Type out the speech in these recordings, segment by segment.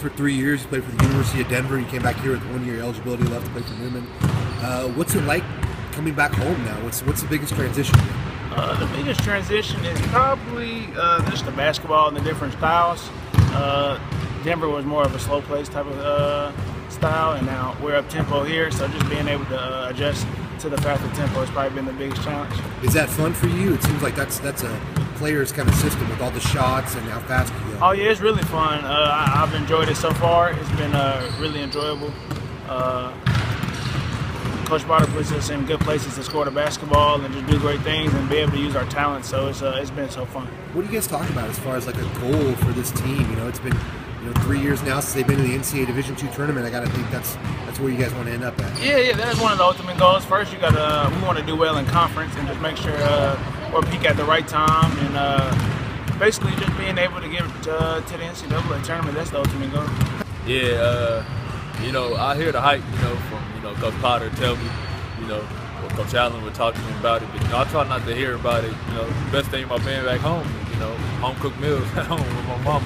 for 3 years. You played for the University of Denver. You came back here with 1 year eligibility left to play for Newman. What's it like coming back home now? What's the biggest transition? The biggest transition is probably just the basketball and the different styles. Denver was more of a slow pace type of style, and now we're up tempo here, so just being able to adjust to the faster tempo has probably been the biggest challenge. Is that fun for you? It seems like that's a player's kind of system with all the shots and how fast you go. Oh yeah, it's really fun. I've enjoyed it so far. It's been really enjoyable. Coach Potter puts us in good places to score the basketball and just do great things and be able to use our talent. So it's been so fun. What do you guys talk about as far as like a goal for this team? You know, it's been 3 years now since they've been in the NCAA Division II tournament. I gotta think that's where you guys want to end up at. Yeah, that's one of the ultimate goals. First, we want to do well in conference and just make sure we'll peak at the right time and basically just being able to get to the NCAA tournament. That's the ultimate goal. Yeah, I hear the hype, from Coach Potter tell me, or Coach Allen would talk to me about it, but I try not to hear about it. The best thing about being back home, home cooked meals at home with my mama.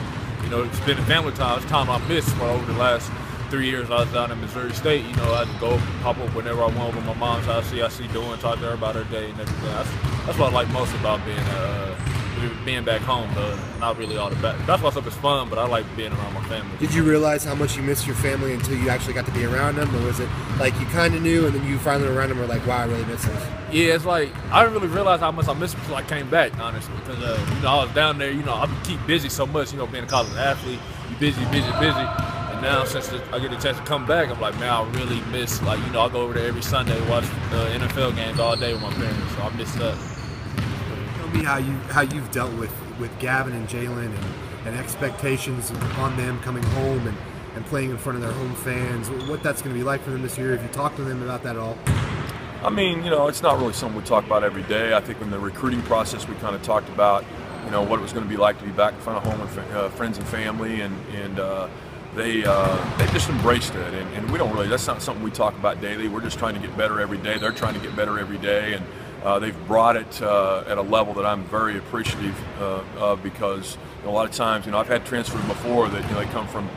Spending family time. It's time I missed over the last 3 years I was down in Missouri State. I had to go pop up whenever I went over my mom's house, see how she doing, talk to her about her day and everything. That's what I like most about being back home. Not really all the basketball stuff is fun, but I like being around my family. Did you realize how much you missed your family until you actually got to be around them, or was it like you kind of knew and then you finally were around them and were like, wow, I really miss this? Yeah, it's like I didn't really realize how much I missed until I came back, honestly, because I was down there. I keep busy so much. Being a college athlete, you busy. And now since I get a chance to come back, I'm like, man, I really miss. I go over there every Sunday, watch NFL games all day with my parents, so I miss that. Tell me how you've dealt with Gavin and Jalen and expectations on them coming home and playing in front of their home fans. What that's going to be like for them this year. Have you talked to them about that at all? I mean, it's not really something we talk about every day. I think in the recruiting process we kind of talked about, what it was going to be like to be back in front of home and friends and family, and they just embraced it. And we don't really, that's not something we talk about daily. We're just trying to get better every day. They're trying to get better every day, and they've brought it at a level that I'm very appreciative of, because a lot of times, I've had transfers before that they come from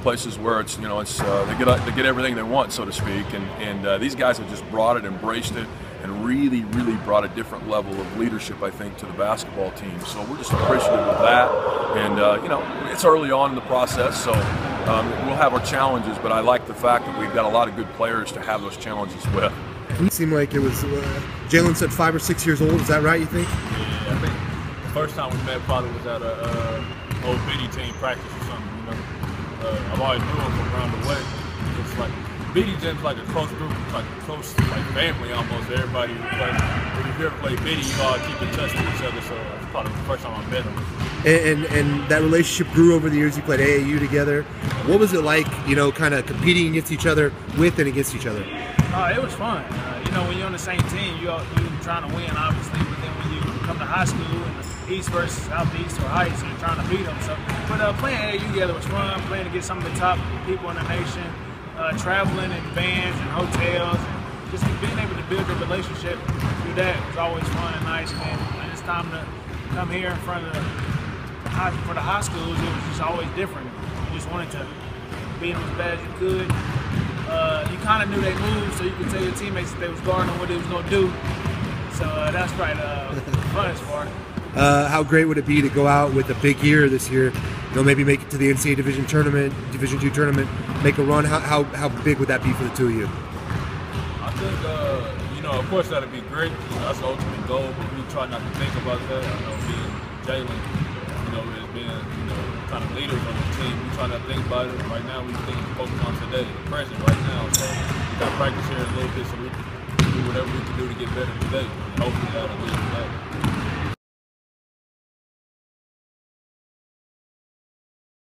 places where it's they get everything they want, so to speak, and these guys have just brought it, embraced it, and really brought a different level of leadership, I think, to the basketball team. So we're just appreciative of that, and it's early on in the process, so we'll have our challenges, but I like the fact that we've got a lot of good players to have those challenges with. It seemed like it was Jalen said 5 or 6 years old. Is that right, you think? Yeah, I think the first time we met probably was at a old BD team practice or something. I've always knew him from around the way. It's like BD gym's like a close group, like close family almost. Everybody when you ever play BD, you all keep in touch with each other. So it's probably the first time I met him. And that relationship grew over the years. You played AAU together. What was it like, kind of competing against each other, with and against each other? It was fun. When you're on the same team, you're trying to win, obviously, but then when you come to high school and the East versus Southeast or Heights, you're trying to beat them. So, but playing AAU together was fun. Playing against some of the top people in the nation, traveling in vans and hotels, and just being able to build a relationship through that was always fun and nice. And it's time to come here in front of for the high schools. It was just always different. You just wanted to beat them as bad as you could. You kind of knew they moved, so you could tell your teammates that they was guarding what they was going to do. So that's probably the funnest part. How great would it be to go out with a big year this year? Maybe make it to the NCAA Division II tournament, make a run. How big would that be for the two of you? I think, of course that'd be great. That's the ultimate goal, but we try not to think about that. I know me and Jalen, as being, kind of leaders on the team, we try not to think about it. Right now, we think focus on today, the present right now. So we got to practice here a little bit so we can do whatever we can do to get better today. And hopefully that'll lead